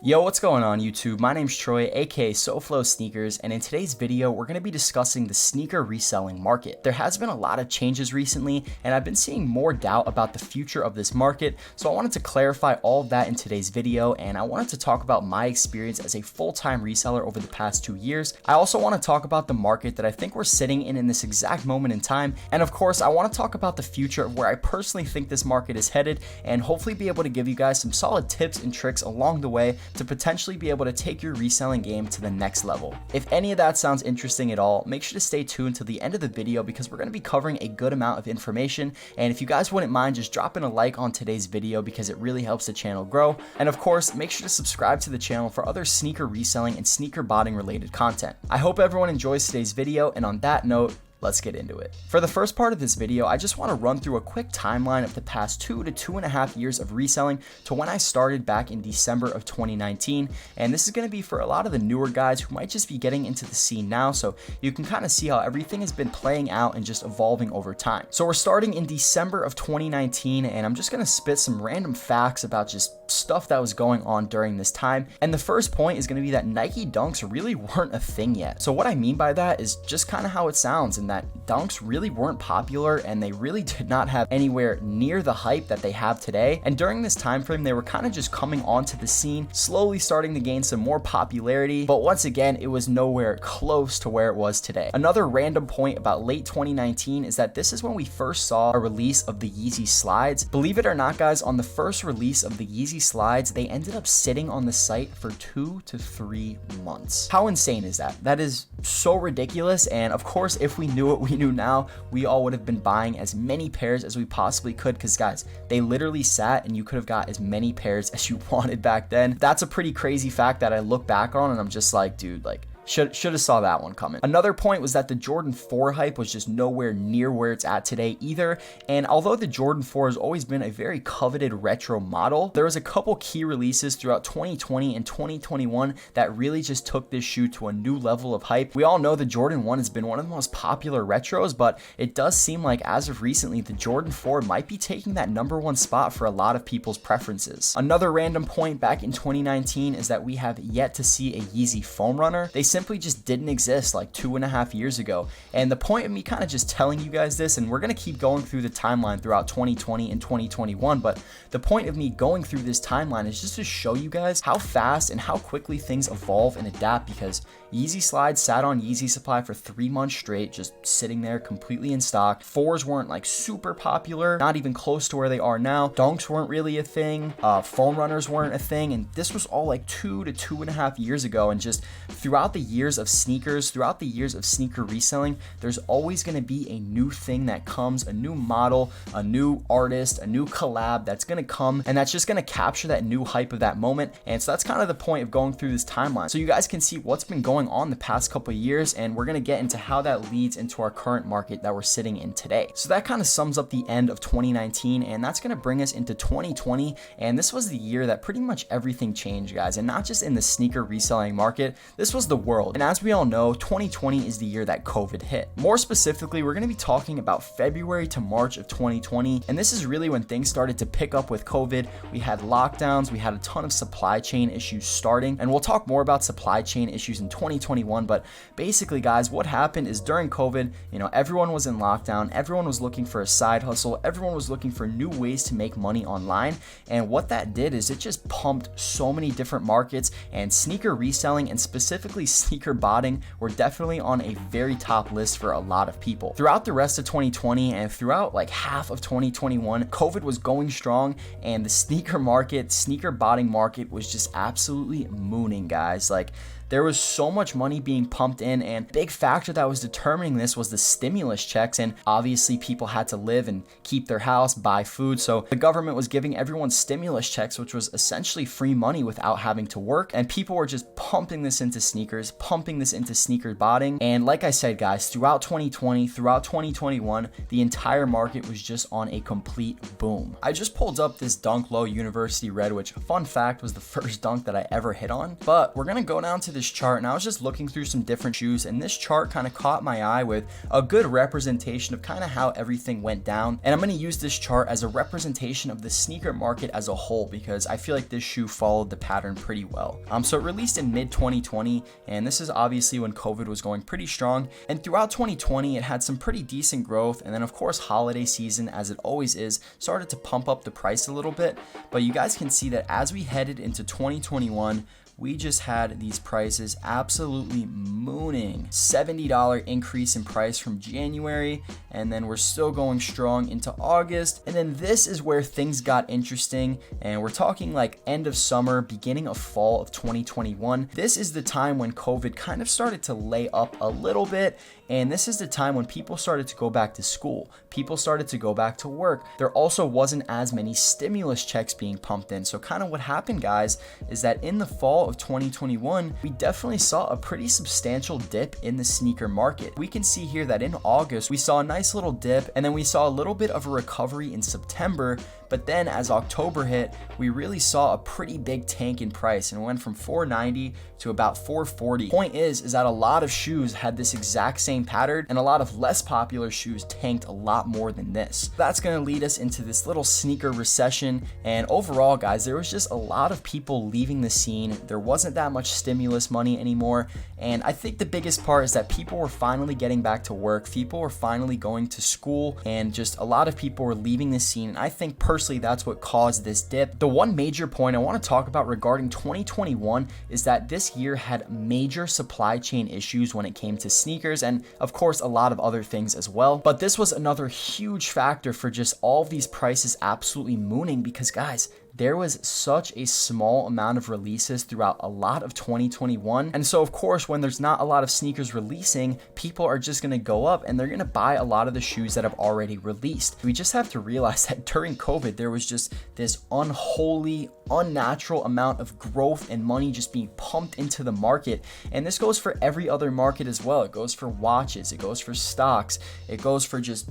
Yo, what's going on YouTube? My name's Troy, aka SoFlo Sneakers, and in today's video, we're going to be discussing the sneaker reselling market. There has been a lot of changes recently, and I've been seeing more doubt about the future of this market, so I wanted to clarify all of that in today's video, and I wanted to talk about my experience as a full-time reseller over the past 2 years. I also want to talk about the market that I think we're sitting in this exact moment in time, and of course, I want to talk about the future of where I personally think this market is headed, and hopefully be able to give you guys some solid tips and tricks along the way to potentially be able to take your reselling game to the next level. If any of that sounds interesting at all, make sure to stay tuned to the end of the video because we're going to be covering a good amount of information. And if you guys wouldn't mind just dropping a like on today's video because it really helps the channel grow. And of course, make sure to subscribe to the channel for other sneaker reselling and sneaker botting related content. I hope everyone enjoys today's video, and on that note, let's get into it. For the first part of this video, I just want to run through a quick timeline of the past 2 to 2.5 years of reselling to when I started back in December of 2019. And this is going to be for a lot of the newer guys who might just be getting into the scene now, so you can kind of see how everything has been playing out and just evolving over time. So we're starting in December of 2019, and I'm just going to spit some random facts about just stuff that was going on during this time. And the first point is going to be that Nike Dunks really weren't a thing yet. So what I mean by that is just kind of how it sounds, and that Dunks really weren't popular and they really did not have anywhere near the hype that they have today. And during this time frame, they were kind of just coming onto the scene, slowly starting to gain some more popularity, but once again, it was nowhere close to where it was today. Another random point about late 2019 is that this is when we first saw a release of the Yeezy Slides. Believe it or not, guys, on the first release of the Yeezy Slides, they ended up sitting on the site for 2 to 3 months. How insane is that? That is so ridiculous. And of course, if we knew what we knew now, we all would have been buying as many pairs as we possibly could, because guys, they literally sat and you could have got as many pairs as you wanted back then. That's a pretty crazy fact that I look back on and I'm just like, dude, like, should have saw that one coming. Another point was that the Jordan 4 hype was just nowhere near where it's at today either. And although the Jordan 4 has always been a very coveted retro model, there was a couple key releases throughout 2020 and 2021 that really just took this shoe to a new level of hype. We all know the Jordan 1 has been one of the most popular retros, but it does seem like as of recently, the Jordan 4 might be taking that #1 spot for a lot of people's preferences. Another random point back in 2019 is that we have yet to see a Yeezy foam runner. They simply just didn't exist like 2.5 years ago. And the point of me kind of just telling you guys this, and we're going to keep going through the timeline throughout 2020 and 2021, but the point of me going through this timeline is just to show you guys how fast and how quickly things evolve and adapt, because Yeezy Slides sat on Yeezy supply for 3 months straight, just sitting there completely in stock. 4s weren't like super popular, not even close to where they are now. Dunks weren't really a thing. Foam runners weren't a thing. And this was all like 2 to 2.5 years ago. And just throughout the years of sneakers, throughout the years of sneaker reselling, there's always going to be a new thing that comes, a new model, a new artist, a new collab that's going to come, and that's just going to capture that new hype of that moment. And so that's kind of the point of going through this timeline, so you guys can see what's been going on the past couple of years, and we're going to get into how that leads into our current market that we're sitting in today. So that kind of sums up the end of 2019, and that's going to bring us into 2020. And this was the year that pretty much everything changed, guys, and not just in the sneaker reselling market. This was the world. And as we all know, 2020 is the year that COVID hit. More specifically, we're going to be talking about February to March of 2020, and this is really when things started to pick up with COVID. We had lockdowns, we had a ton of supply chain issues starting, and we'll talk more about supply chain issues in 2021, but basically, guys, what happened is during COVID, everyone was in lockdown, everyone was looking for a side hustle, everyone was looking for new ways to make money online, and what that did is it just pumped so many different markets, and sneaker reselling and specifically sneaker botting were definitely on a very top list for a lot of people. Throughout the rest of 2020 and throughout like half of 2021, COVID was going strong, and the sneaker market, sneaker botting market was just absolutely mooning, guys. Like, there was so much money being pumped in, and a big factor that was determining this was the stimulus checks. And obviously people had to live and keep their house, buy food, so the government was giving everyone stimulus checks, which was essentially free money without having to work, and people were just pumping this into sneakers, pumping this into sneaker botting. And like I said, guys, throughout 2020, throughout 2021, the entire market was just on a complete boom. I just pulled up this Dunk Low University Red, which, fun fact, was the first dunk that I ever hit on. But we're gonna go down to the this chart and I was just looking through some different shoes, and this chart kind of caught my eye with a good representation of kind of how everything went down. And I'm going to use this chart as a representation of the sneaker market as a whole, because I feel like this shoe followed the pattern pretty well. So it released in mid 2020, and this is obviously when COVID was going pretty strong. And throughout 2020, it had some pretty decent growth. And then of course, holiday season, as it always is, started to pump up the price a little bit. But you guys can see that as we headed into 2021, we just had these prices absolutely mooning. $70 increase in price from January, and then we're still going strong into August. And then this is where things got interesting, and we're talking like end of summer, beginning of fall of 2021. This is the time when COVID kind of started to lay up a little bit, and this is the time when people started to go back to school. People started to go back to work. There also wasn't as many stimulus checks being pumped in. So kind of what happened, guys, is that in the fall of 2021, we definitely saw a pretty substantial dip in the sneaker market. We can see here that in August, we saw a nice little dip, and then we saw a little bit of a recovery in September. But then as October hit, we really saw a pretty big tank in price, and it went from $490 to about $440. Point is that a lot of shoes had this exact same pattern, and a lot of less popular shoes tanked a lot more than this. That's gonna lead us into this little sneaker recession. And overall, guys, there was just a lot of people leaving the scene. There wasn't that much stimulus money anymore. And I think the biggest part is that people were finally getting back to work. People were finally going to school, and just a lot of people were leaving the scene. And I think personally, that's what caused this dip. The one major point I want to talk about regarding 2021 is that this year had major supply chain issues when it came to sneakers, and of course a lot of other things as well. But this was another huge factor for just all of these prices absolutely mooning, because guys, there was such a small amount of releases throughout a lot of 2021. And so of course, when there's not a lot of sneakers releasing, people are just gonna go up and they're gonna buy a lot of the shoes that have already released. We just have to realize that during COVID, there was just this unholy, unnatural amount of growth and money just being pumped into the market. And this goes for every other market as well. It goes for watches, it goes for stocks, it goes for just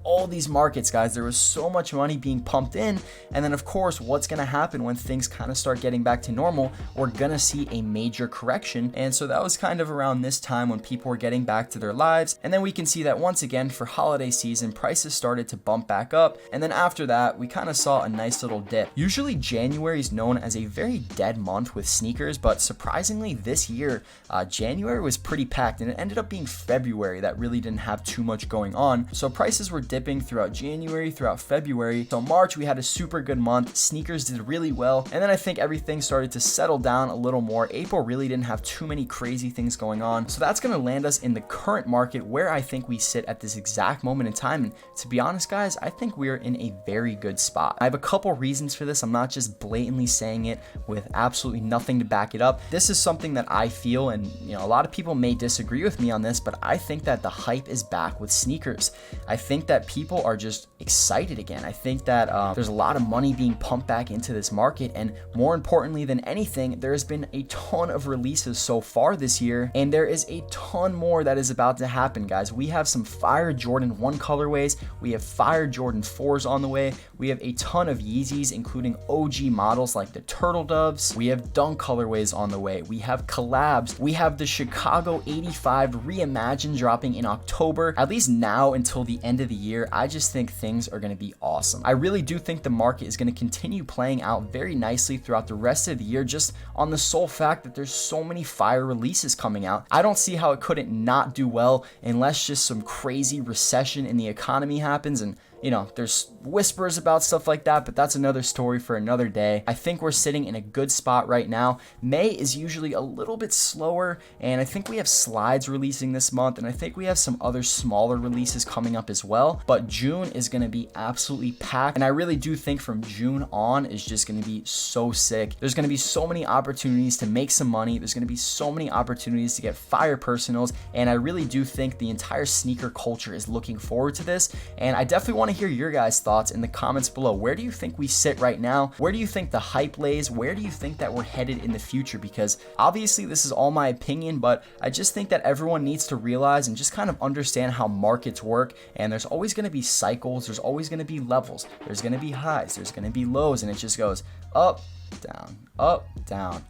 all these markets, guys. There was so much money being pumped in. And then of course, what's going to happen when things kind of start getting back to normal? We're going to see a major correction. And so that was kind of around this time when people were getting back to their lives. And then we can see that once again for holiday season, prices started to bump back up. And then after that, we kind of saw a nice little dip. Usually January is known as a very dead month with sneakers, but surprisingly this year, January was pretty packed, and it ended up being February that really didn't have too much going on. So prices were dipping throughout January, throughout February. So March, we had a super good month. Sneakers did really well. And then I think everything started to settle down a little more. April really didn't have too many crazy things going on. So that's going to land us in the current market where I think we sit at this exact moment in time. And to be honest, guys, I think we're in a very good spot. I have a couple reasons for this. I'm not just blatantly saying it with absolutely nothing to back it up. This is something that I feel, and a lot of people may disagree with me on this, but I think that the hype is back with sneakers. I think that people are just excited again. I think that there's a lot of money being pumped back into this market, and more importantly than anything, there has been a ton of releases so far this year, and there is a ton more that is about to happen, guys. We have some fire Jordan 1 colorways, we have fire Jordan 4s on the way, we have a ton of Yeezys, including OG models like the Turtle Doves, we have Dunk colorways on the way, we have collabs, we have the Chicago 85 Reimagined dropping in October. At least now until the end of the year, I just think things are going to be awesome. I really do think the market is going to continue playing out very nicely throughout the rest of the year, just on the sole fact that there's so many fire releases coming out. I don't see how it couldn't not do well unless just some crazy recession in the economy happens, and there's whispers about stuff like that, but that's another story for another day. I think we're sitting in a good spot right now. May is usually a little bit slower, and I think we have slides releasing this month, and I think we have some other smaller releases coming up as well. But June is going to be absolutely packed, and I really do think from June on is just going to be so sick. There's going to be so many opportunities to make some money. There's going to be so many opportunities to get fire personals, and I really do think the entire sneaker culture is looking forward to this, and I definitely want to hear your guys' thoughts in the comments below. Where do you think we sit right now? Where do you think the hype lays? Where do you think that we're headed in the future? Because obviously this is all my opinion, but I just think that everyone needs to realize and just kind of understand how markets work. And there's always going to be cycles. There's always going to be levels. There's going to be highs. There's going to be lows, and it just goes up, down, up, down.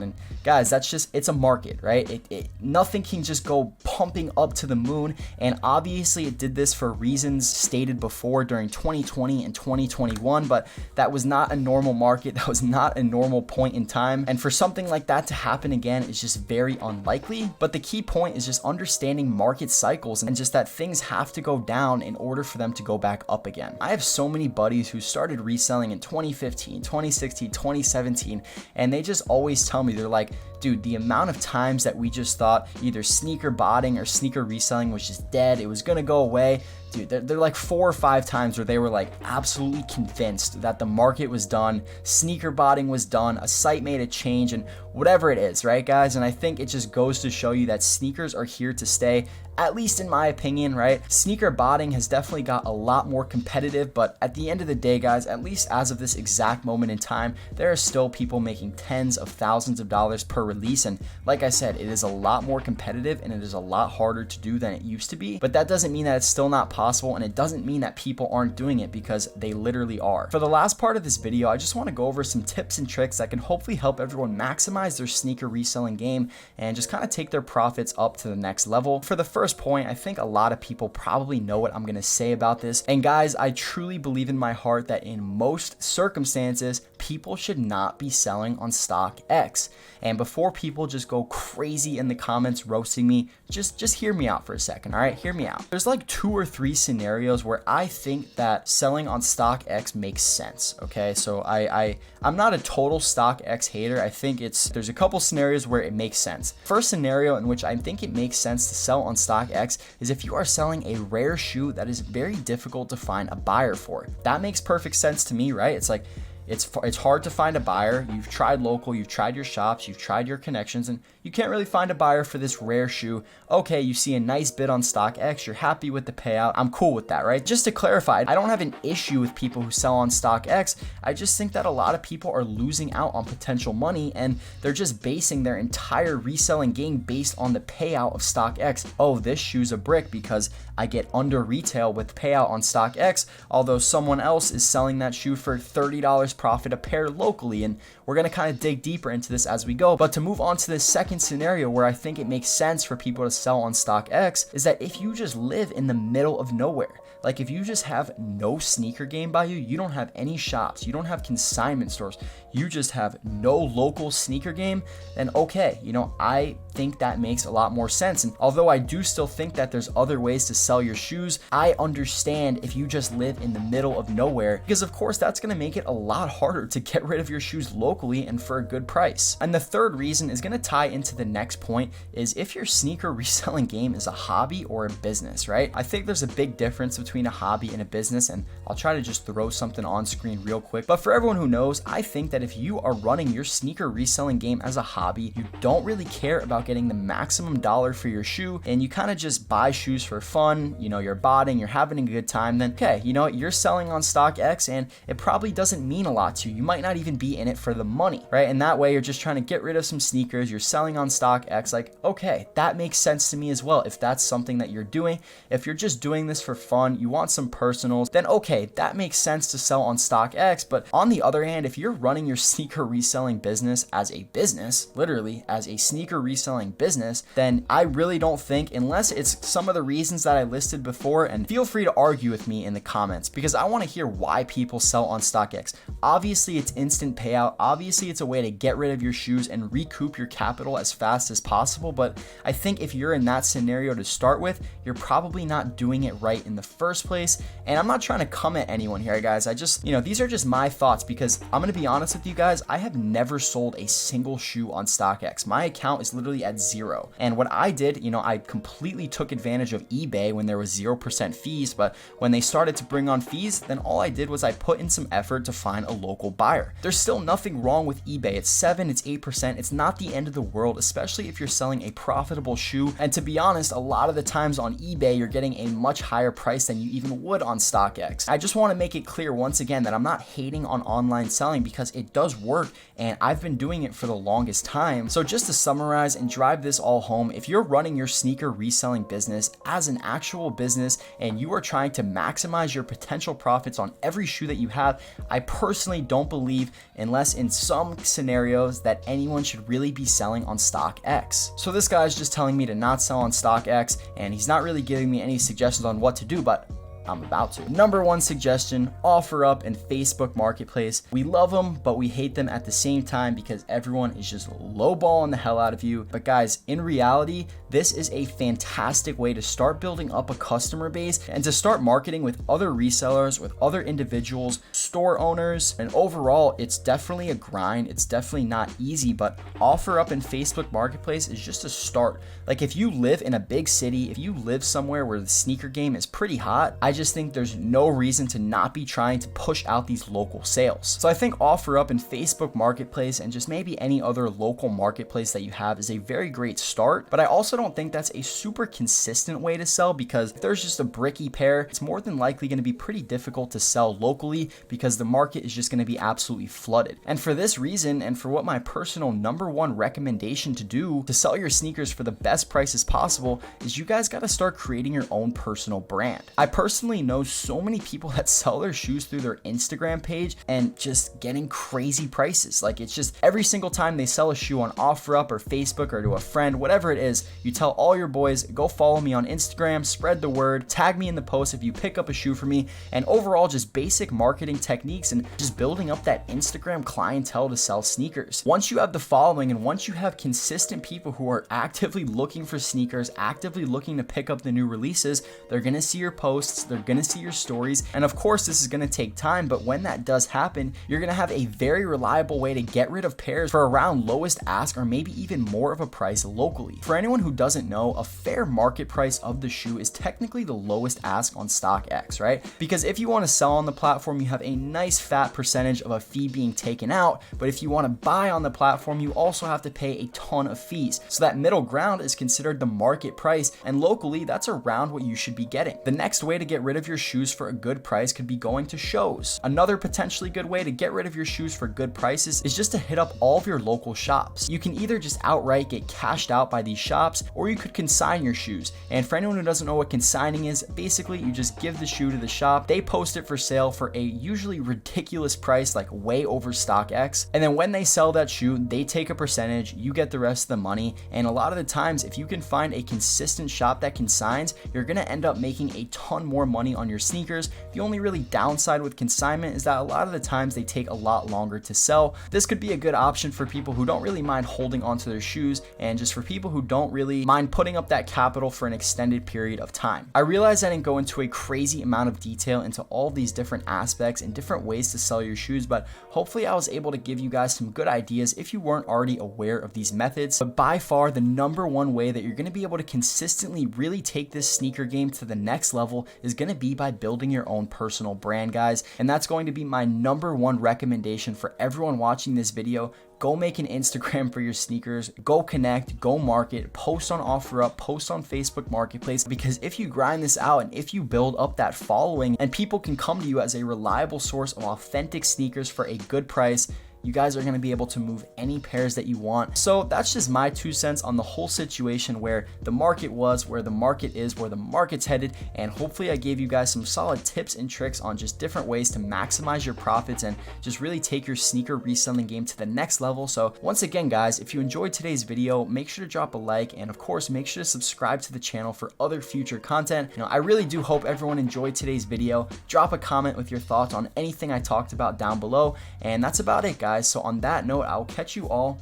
And guys, that's just, it's a market, right? Nothing can just go pumping up to the moon. And obviously it did this for reasons stated before during 2020 and 2021, but that was not a normal market. That was not a normal point in time. And for something like that to happen again is just very unlikely. But the key point is just understanding market cycles and just that things have to go down in order for them to go back up again. I have so many buddies who started reselling in 2015, 2016, 2017, and they just always tell me, they're like, dude, the amount of times that we just thought either sneaker botting or sneaker reselling was just dead, it was gonna go away. Dude, they're like 4 or 5 times where they were like absolutely convinced that the market was done, sneaker botting was done, a site made a change, and whatever it is, right, guys? And I think it just goes to show you that sneakers are here to stay, at least in my opinion, right? Sneaker botting has definitely got a lot more competitive, but at the end of the day, guys, at least as of this exact moment in time, there are still people making tens of thousands of dollars per release. And like I said, it is a lot more competitive and it is a lot harder to do than it used to be. But that doesn't mean that it's still not possible, and it doesn't mean that people aren't doing it, because they literally are. For the last part of this video, I just want to go over some tips and tricks that can hopefully help everyone maximize their sneaker reselling game and just kind of take their profits up to the next level. For the first point, I think a lot of people probably know what I'm going to say about this. And guys, I truly believe in my heart that in most circumstances, people should not be selling on StockX. And before people just go crazy in the comments roasting me, just hear me out for a second, all right? Hear me out. There's like 2 or 3 scenarios where I think that selling on StockX makes sense, okay? So I'm not a total StockX hater. I think there's a couple scenarios where it makes sense. First scenario in which I think it makes sense to sell on StockX is if you are selling a rare shoe that is very difficult to find a buyer for. That makes perfect sense to me, right? It's like, it's hard to find a buyer. You've tried local, you've tried your shops, you've tried your connections, and you can't really find a buyer for this rare shoe. Okay, you see a nice bid on StockX, you're happy with the payout. I'm cool with that, right? Just to clarify, I don't have an issue with people who sell on StockX. I just think that a lot of people are losing out on potential money, and they're just basing their entire reselling game based on the payout of StockX. Oh, this shoe's a brick because I get under retail with payout on StockX, although someone else is selling that shoe for $30 profit a pair locally. And we're going to kind of dig deeper into this as we go. But to move on to the second scenario where I think it makes sense for people to sell on StockX is that if you just live in the middle of nowhere, like if you just have no sneaker game by you don't have any shops, you don't have consignment stores, you just have no local sneaker game, then okay, I think that makes a lot more sense. And although I do still think that there's other ways to sell your shoes, I understand if you just live in the middle of nowhere, because of course that's going to make it a lot harder to get rid of your shoes locally and for a good price. And the third reason is going to tie into the next point, is if your sneaker reselling game is a hobby or a business, right? I think there's a big difference between a hobby and a business, and I'll try to just throw something on screen real quick. But for everyone who knows, I think that if you are running your sneaker reselling game as a hobby, you don't really care about getting the maximum dollar for your shoe, and you kind of just buy shoes for fun, you're botting, you're having a good time, then okay, you're selling on StockX and it probably doesn't mean a lot to you. You might not even be in it for the money, right? And that way you're just trying to get rid of some sneakers, you're selling on StockX, like, okay, that makes sense to me as well. If that's something that you're doing, if you're just doing this for fun, you want some personals, then okay, that makes sense to sell on StockX. But on the other hand, if you're running your sneaker reselling business as a business, literally as a sneaker reselling business, then I really don't think, unless it's some of the reasons that I listed before, and feel free to argue with me in the comments because I want to hear why people sell on StockX. Obviously it's instant payout, obviously it's a way to get rid of your shoes and recoup your capital as fast as possible, but I think if you're in that scenario to start with, you're probably not doing it right in the first place. And I'm not trying to come at anyone here, guys. I just, these are just my thoughts, because I'm going to be honest with you guys, I have never sold a single shoe on StockX. My account is literally at 0. And what I did, I completely took advantage of eBay when there was 0% fees, but when they started to bring on fees, then all I did was I put in some effort to find a local buyer. There's still nothing wrong with eBay. It's 7, it's 8%. It's not the end of the world, especially if you're selling a profitable shoe. And to be honest, a lot of the times on eBay, you're getting a much higher price than than you even would on StockX. I just want to make it clear once again that I'm not hating on online selling because it does work and I've been doing it for the longest time. So just to summarize and drive this all home, if you're running your sneaker reselling business as an actual business and you are trying to maximize your potential profits on every shoe that you have, I personally don't believe, unless in some scenarios, that anyone should really be selling on StockX. So this guy's just telling me to not sell on StockX, and he's not really giving me any suggestions on what to do, but I'm about to. Number one suggestion, OfferUp and Facebook Marketplace. We love them, but we hate them at the same time because everyone is just lowballing the hell out of you. But guys, in reality, this is a fantastic way to start building up a customer base and to start marketing with other resellers, with other individuals, store owners, and overall, it's definitely a grind. It's definitely not easy, but OfferUp and Facebook Marketplace is just a start. Like if you live in a big city, if you live somewhere where the sneaker game is pretty hot, I just think there's no reason to not be trying to push out these local sales. So I think OfferUp and Facebook Marketplace and just maybe any other local marketplace that you have is a very great start, but I also don't think that's a super consistent way to sell because if there's just a bricky pair, it's more than likely going to be pretty difficult to sell locally because the market is just going to be absolutely flooded. And for this reason, and for what my personal number one recommendation to do to sell your sneakers for the best prices possible, is you guys got to start creating your own personal brand. I personally know so many people that sell their shoes through their Instagram page and just getting crazy prices. Like it's just every single time they sell a shoe on OfferUp or Facebook or to a friend, whatever it is, you tell all your boys, go follow me on Instagram, spread the word, tag me in the post if you pick up a shoe for me, and overall just basic marketing techniques and just building up that Instagram clientele to sell sneakers. Once you have the following and once you have consistent people who are actively looking for sneakers, actively looking to pick up the new releases, they're gonna see your posts, they're gonna see your stories, and of course this is gonna take time, but when that does happen, you're gonna have a very reliable way to get rid of pairs for around lowest ask or maybe even more of a price locally. For anyone who doesn't know, a fair market price of the shoe is technically the lowest ask on StockX, right? Because if you want to sell on the platform, you have a nice fat percentage of a fee being taken out, but if you want to buy on the platform, you also have to pay a ton of fees. So that middle ground is considered the market price, and locally that's around what you should be getting. The next way to get rid of your shoes for a good price could be going to shows. Another potentially good way to get rid of your shoes for good prices is just to hit up all of your local shops. You can either just outright get cashed out by these shops, or you could consign your shoes. And for anyone who doesn't know what consigning is, basically you just give the shoe to the shop, they post it for sale for a usually ridiculous price, like way over StockX, and then when they sell that shoe, they take a percentage, you get the rest of the money. And a lot of the times, if you can find a consistent shop that consigns, you're gonna end up making a ton more money on your sneakers. The only really downside with consignment is that a lot of the times they take a lot longer to sell. This could be a good option for people who don't really mind holding onto their shoes, and just for people who don't really mind putting up that capital for an extended period of time. I realize I didn't go into a crazy amount of detail into all these different aspects and different ways to sell your shoes, but hopefully I was able to give you guys some good ideas if you weren't already aware of these methods. But by far the number one way that you're going to be able to consistently really take this sneaker game to the next level is going to be by building your own personal brand, guys. And that's going to be my number one recommendation for everyone watching this video. Go make an Instagram for your sneakers, go connect, go market, post on OfferUp, post on Facebook Marketplace, because if you grind this out and if you build up that following and people can come to you as a reliable source of authentic sneakers for a good price, you guys are going to be able to move any pairs that you want. So that's just my 2 cents on the whole situation, where the market was, where the market is, where the market's headed, and hopefully I gave you guys some solid tips and tricks on just different ways to maximize your profits and just really take your sneaker reselling game to the next level. So once again, guys, if you enjoyed today's video, make sure to drop a like, and of course make sure to subscribe to the channel for other future content. I really do hope everyone enjoyed today's video. Drop a comment with your thoughts on anything I talked about down below, and that's about it, guys. So on that note, I'll catch you all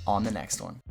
on the next one.